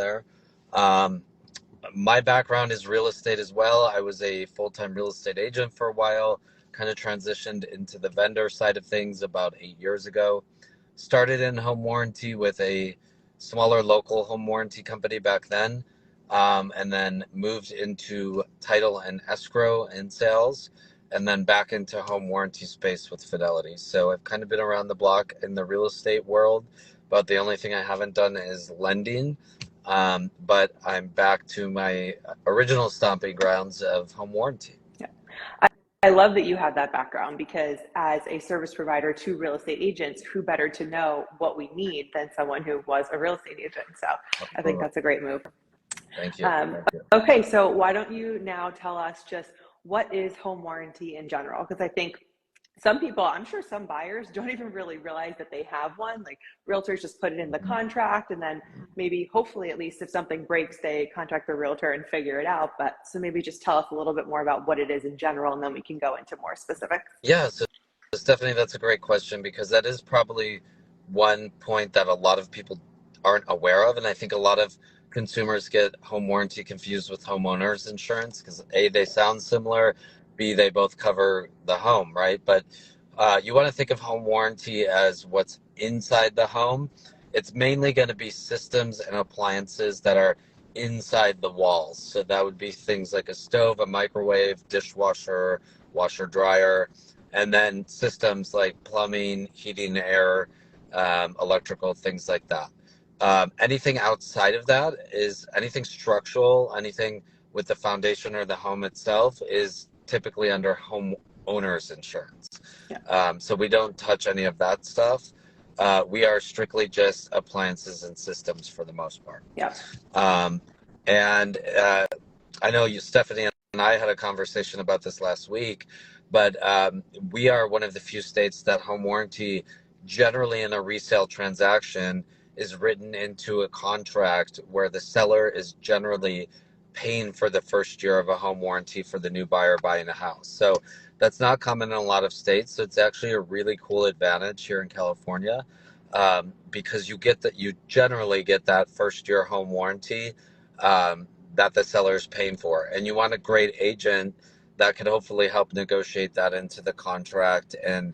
there. Um, my background is real estate as well. I was a full-time real estate agent for a while, kind of transitioned into the vendor side of things about 8 years ago. Started in home warranty with a smaller local home warranty company back then, and then moved into title and escrow and sales, and then back into home warranty space with Fidelity. So I've kind of been around the block in the real estate world, but the only thing I haven't done is lending. But I'm back to my original stomping grounds of home warranty. Yeah. I love that you have that background because as a service provider to real estate agents, who better to know what we need than someone who was a real estate agent? So I think that's a great move. Thank you. Thank you. Okay, so why don't you now tell us just what is home warranty in general? Because I think some people, I'm sure some buyers don't even really realize that they have one. Like realtors just put it in the contract and then maybe hopefully at least if something breaks, they contact the realtor and figure it out. But so maybe just tell us a little bit more about what it is in general and then we can go into more specifics. Yeah, so Stephanie, that's a great question because that is probably one point that a lot of people aren't aware of. And I think a lot of consumers get home warranty confused with homeowners insurance because A, they sound similar, B, they both cover the home, right? But you want to think of home warranty as what's inside the home. It's mainly going to be systems and appliances that are inside the walls. So that would be things like a stove, a microwave, dishwasher, washer, dryer, and then systems like plumbing, heating, air, electrical, things like that. Anything outside of that is anything structural, anything with the foundation or the home itself is typically under homeowners insurance. Yeah. So we don't touch any of that stuff. We are strictly just appliances and systems for the most part. Yeah. And I know you, Stephanie, and I had a conversation about this last week, but we are one of the few states that home warranty, generally in a resale transaction, is written into a contract where the seller is generally paying for the first year of a home warranty for the new buyer buying a house. So that's not common in a lot of states. So it's actually a really cool advantage here in California, because you generally get that first year home warranty that the seller is paying for. And you want a great agent that could hopefully help negotiate that into the contract and,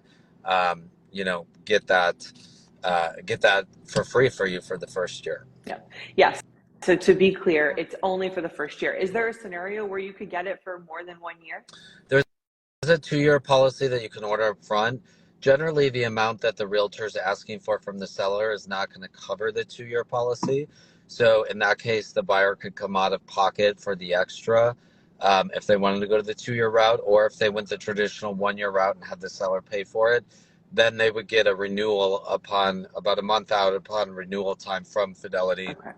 get that for free for you for the first year. Yeah. Yes. So to be clear, it's only for the first year. Is there a scenario where you could get it for more than 1 year? There's a 2-year policy that you can order up front. Generally, the amount that the realtor is asking for from the seller is not going to cover the 2-year policy. So in that case, the buyer could come out of pocket for the extra if they wanted to go to the 2-year route, or if they went the traditional 1-year route and had the seller pay for it, then they would get a renewal upon about a month out upon renewal time from Fidelity. Okay.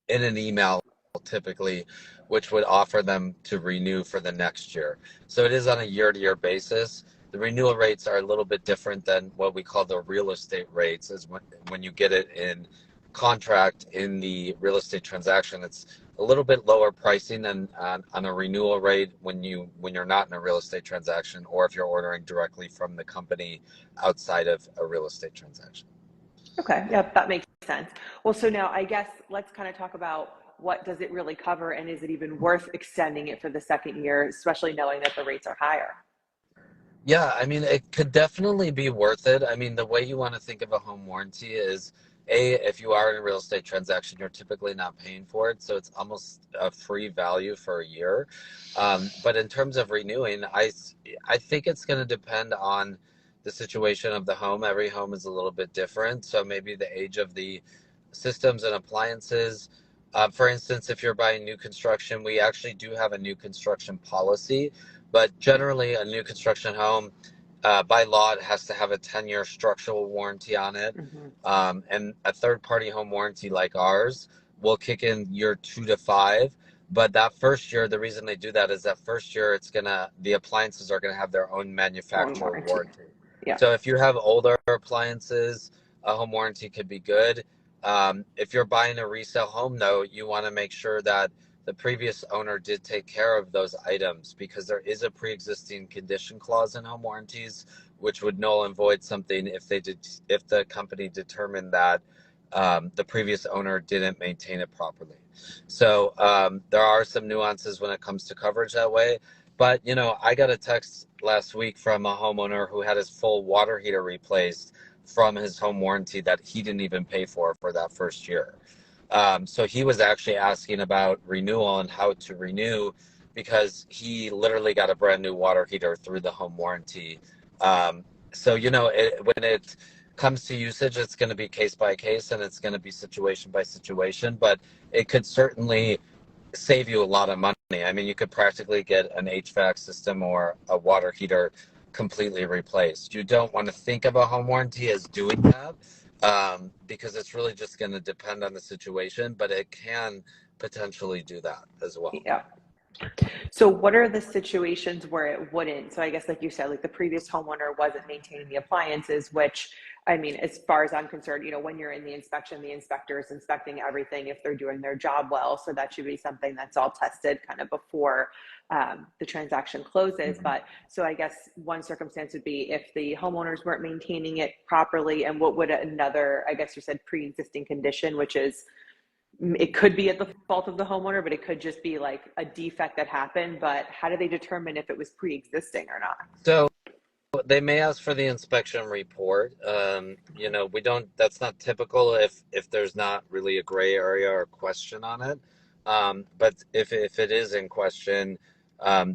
In an email typically, which would offer them to renew for the next year. So it is on a year-to-year basis. The renewal rates are a little bit different than what we call the real estate rates, is when you get it in contract in the real estate transaction, it's a little bit lower pricing than on a renewal rate when you're not in a real estate transaction, or if you're ordering directly from the company outside of a real estate transaction. Okay. Yep. That makes sense. Well, so now I guess let's kind of talk about what does it really cover and is it even worth extending it for the second year, especially knowing that the rates are higher? Yeah, I mean, it could definitely be worth it. I mean, the way you want to think of a home warranty is, if you are in a real estate transaction, you're typically not paying for it. So it's almost a free value for a year. But in terms of renewing, I think it's going to depend on the situation of the home. Every home is a little bit different. So maybe the age of the systems and appliances. For instance, if you're buying new construction, we actually do have a new construction policy, but generally a new construction home, by law, it has to have a 10-year structural warranty on it. Mm-hmm. And a third-party home warranty like ours will kick in year 2 to 5. But that first year, the reason they do that is that first year, the appliances are gonna have their own manufacturer warranty. Yeah. So if you have older appliances, a home warranty could be good. If you're buying a resale home, though, you want to make sure that the previous owner did take care of those items, because there is a pre-existing condition clause in home warranties, which would null and void something if the company determined that the previous owner didn't maintain it properly. So there are some nuances when it comes to coverage that way. But, I got a text last week from a homeowner who had his full water heater replaced from his home warranty that he didn't even pay for that first year. So he was actually asking about renewal and how to renew because he literally got a brand new water heater through the home warranty. So, when it comes to usage, it's going to be case by case and it's going to be situation by situation, but it could certainly save you a lot of money. I mean, you could practically get an HVAC system or a water heater completely replaced. You don't want to think of a home warranty as doing that because it's really just going to depend on the situation, but it can potentially do that as well. Yeah. So what are the situations where it wouldn't? So I guess, like you said, like the previous homeowner wasn't maintaining the appliances, which, I mean, as far as I'm concerned, when you're in the inspection, the inspector is inspecting everything if they're doing their job well. So that should be something that's all tested kind of before the transaction closes. Mm-hmm. But so I guess one circumstance would be if the homeowners weren't maintaining it properly, and what would another, I guess you said pre-existing condition, which is, it could be at the fault of the homeowner, but it could just be like a defect that happened. But how do they determine if it was pre-existing or not? So they may ask for the inspection report. We don't, that's not typical if there's not really a gray area or question on it. But if it is in question,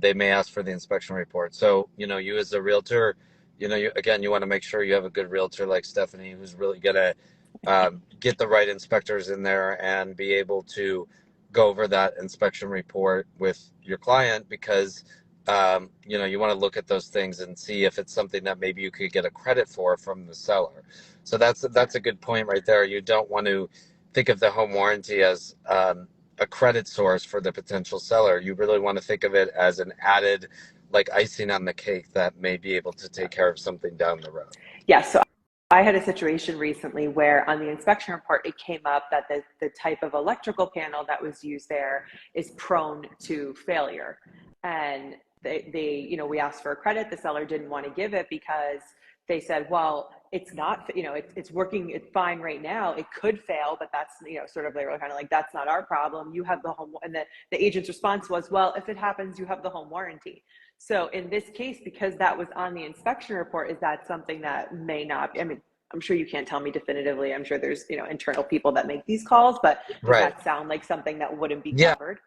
they may ask for the inspection report. So, you as a realtor, you want to make sure you have a good realtor like Stephanie, who's really going to get the right inspectors in there and be able to go over that inspection report with your client because you want to look at those things and see if it's something that maybe you could get a credit for from the seller. So that's a good point right there. You don't want to think of the home warranty as a credit source for the potential seller. You really want to think of it as an added, like icing on the cake that may be able to take care of something down the road. Yeah. So I had a situation recently where on the inspection report, it came up that the type of electrical panel that was used there is prone to failure. And we asked for a credit. The seller didn't want to give it because they said, well, it's not, it's working, it's fine right now. It could fail, but that's, sort of, they were kind of like, that's not our problem. You have the home, and the agent's response was, well, if it happens, you have the home warranty. So in this case, because that was on the inspection report, is that something that may not, I mean, I'm sure you can't tell me definitively. I'm sure there's, internal people that make these calls, but does that sound like something that wouldn't be covered?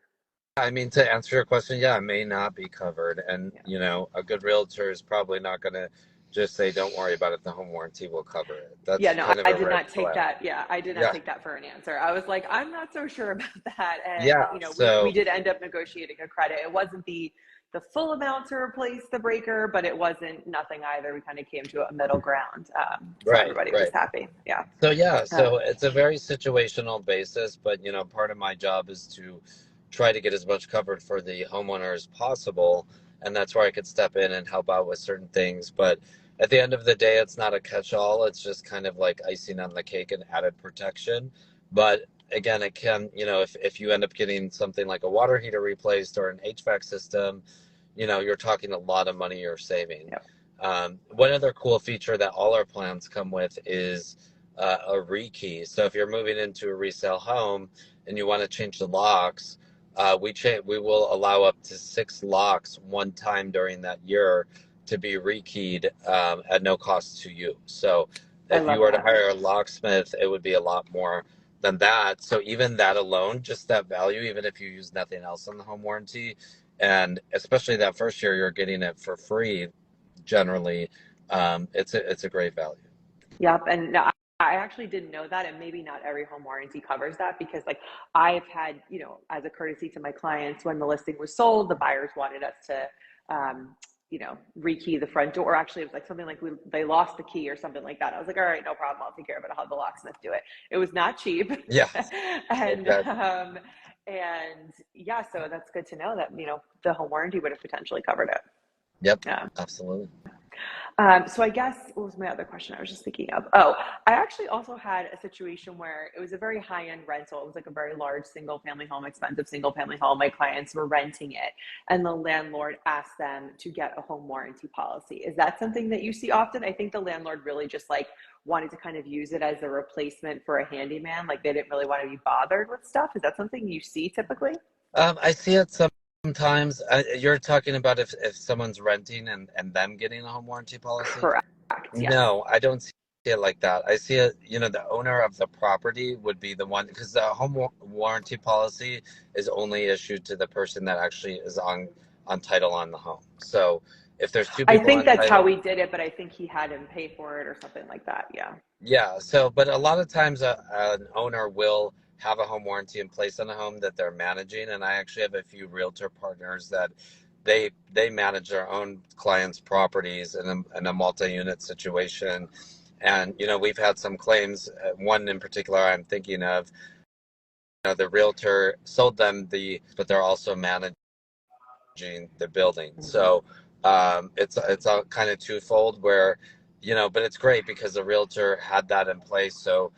I mean, to answer your question, yeah, it may not be covered. And, a good realtor is probably not going to just say, don't worry about it. The home warranty will cover it. That's I did not take that. Yeah, I did not take that for an answer. I was like, I'm not so sure about that. And, we did end up negotiating a credit. It wasn't the full amount to replace the breaker, but it wasn't nothing either. We kind of came to a middle ground. So everybody was happy. Yeah. So it's a very situational basis, but, part of my job is to try to get as much covered for the homeowner as possible. And that's where I could step in and help out with certain things. But at the end of the day, it's not a catch-all. It's just kind of like icing on the cake and added protection. But again, it can, if you end up getting something like a water heater replaced or an HVAC system, you're talking a lot of money you're saving. Yep. One other cool feature that all our plans come with is a rekey. So if you're moving into a resale home and you want to change the locks, we will allow up to 6 locks one time during that year to be rekeyed at no cost to you. So if you were to hire a locksmith, it would be a lot more than that. So even that alone, just that value, even if you use nothing else on the home warranty, and especially that first year, you're getting it for free. Generally, it's a great value. Yep, and I actually didn't know that, and maybe not every home warranty covers that because, like, I've had, as a courtesy to my clients, when the listing was sold, the buyers wanted us to, rekey the front door. Or actually, it was like something like they lost the key or something like that. I was like, all right, no problem, I'll take care of it. I'll have the locksmith do it. It was not cheap. Yeah, and so that's good to know that the home warranty would have potentially covered it. Yep, absolutely. So I guess what was my other question I was just thinking of? Oh, I actually also had a situation where it was a very high-end rental. It was like a very large single family home, expensive single family home. My clients were renting it, and the landlord asked them to get a home warranty policy. Is that something that you see often? I think the landlord really just like wanted to kind of use it as a replacement for a handyman. Like they didn't really want to be bothered with stuff. Is that something you see typically? I see it sometimes. You're talking about if someone's renting and them getting a home warranty policy? Correct. Yes. No, I don't see it like that. I see it, the owner of the property would be the one, because the warranty policy is only issued to the person that actually is on title on the home. So if there's two I people think on that's how title, we did it, but I think he had him pay for it or something like that. Yeah. yeah. So, but a lot of times an owner will have a home warranty in place on a home that they're managing. And I actually have a few realtor partners that they manage their own clients' properties in a multi-unit situation. And, we've had some claims, one in particular I'm thinking of, the realtor sold them but they're also managing the building. Mhm. So it's a kind of twofold where, but it's great because the realtor had that in place. So,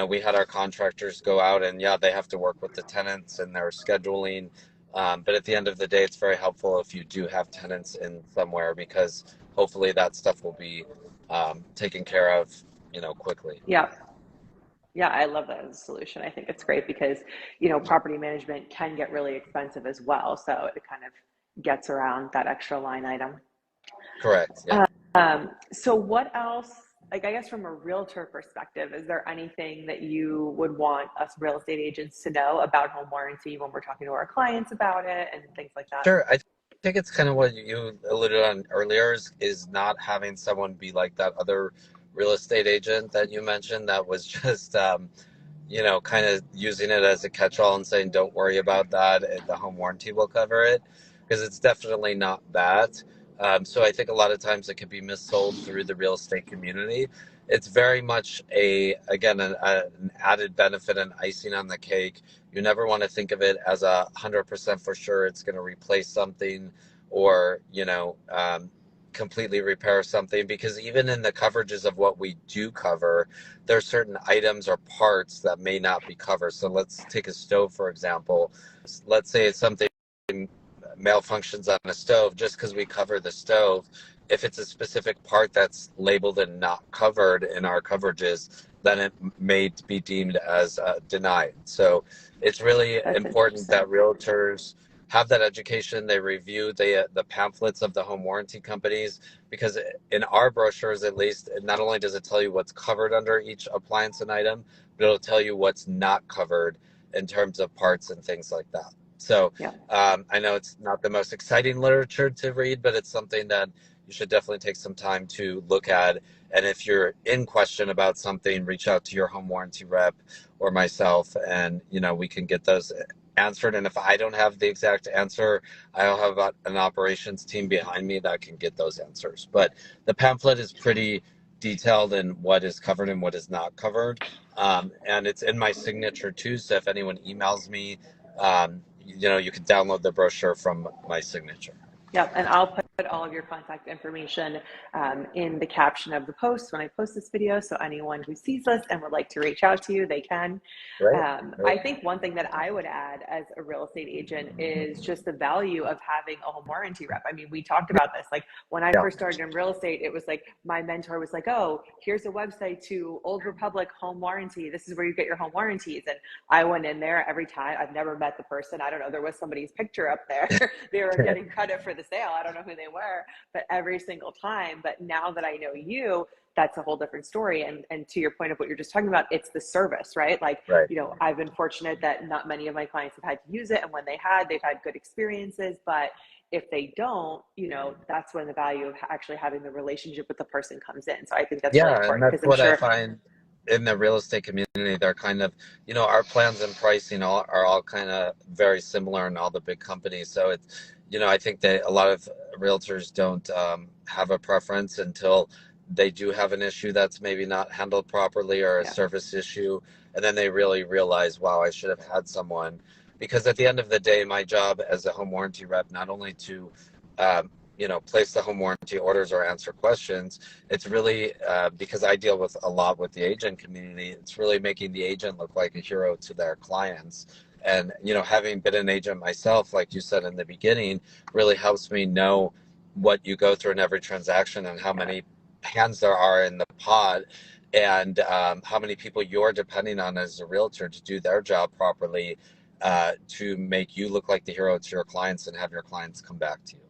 we had our contractors go out and yeah, they have to work with the tenants and their scheduling. But at the end of the day, it's very helpful if you do have tenants in somewhere because hopefully that stuff will be taken care of, quickly. Yeah. Yeah, I love that as a solution. I think it's great because, property management can get really expensive as well. So it kind of gets around that extra line item. Correct. Yeah. So what else, like I guess from a realtor perspective, is there anything that you would want us real estate agents to know about home warranty when we're talking to our clients about it and things like that? Sure. I think it's kind of what you alluded on earlier is not having someone be like that other real estate agent that you mentioned that was just, kind of using it as a catch-all and saying, don't worry about that. The home warranty will cover it because it's definitely not that. So I think a lot of times it can be missold through the real estate community. It's very much again, an added benefit and icing on the cake. You never want to think of it as 100% for sure it's going to replace something or, completely repair something, because even in the coverages of what we do cover, there are certain items or parts that may not be covered. So let's take a stove, for example. Let's say it's something malfunctions on a stove, just because we cover the stove, if it's a specific part that's labeled and not covered in our coverages, then it may be deemed as denied. So it's really That's important interesting. that realtors have that education. They review the pamphlets of the home warranty companies, because in our brochures, at least, not only does it tell you what's covered under each appliance and item, but it'll tell you what's not covered in terms of parts and things like that. So Yeah. I know it's not the most exciting literature to read, but it's something that you should definitely take some time to look at. And if you're in question about something, reach out to your home warranty rep or myself, and we can get those answered. And if I don't have the exact answer, I'll have an operations team behind me that can get those answers. But the pamphlet is pretty detailed in what is covered and what is not covered. And it's in my signature too. So if anyone emails me, you can download the brochure from my signature. Yep, and I'll put all of your contact information in the caption of the post when I post this video. So anyone who sees this and would like to reach out to you, they can. Right. I Right. think one thing that I would add as a real estate agent is just the value of having a home warranty rep. I mean, we talked about this. Like when I Yeah. first started in real estate, it was like my mentor was like, "Oh, here's a website to Old Republic Home Warranty. This is where you get your home warranties." And I went in there every time. I've never met the person. I don't know. There was somebody's picture up there. They were getting credit for the sale. I don't know who they were, but every single time. But now that I know you, that's a whole different story. And to your point of what you're just talking about, it's the service, right? Like, Right. I've been fortunate that not many of my clients have had to use it. And when they had, they've had good experiences. But if they don't, that's when the value of actually having the relationship with the person comes in. So I think that's really Yeah, and important that's because I'm what I sure, find in the real estate community. They're kind of, our plans and pricing are all kind of very similar in all the big companies. So it's, I think that a lot of realtors don't have a preference until they do have an issue that's maybe not handled properly or a yeah, service issue. And then they really realize, wow, I should have had someone. Because at the end of the day, my job as a home warranty rep, not only to place the home warranty orders or answer questions. It's really because I deal with a lot with the agent community. It's really making the agent look like a hero to their clients. And having been an agent myself, like you said in the beginning, really helps me know what you go through in every transaction and how many hands there are in the pot, and how many people you're depending on as a realtor to do their job properly, to make you look like the hero to your clients and have your clients come back to you.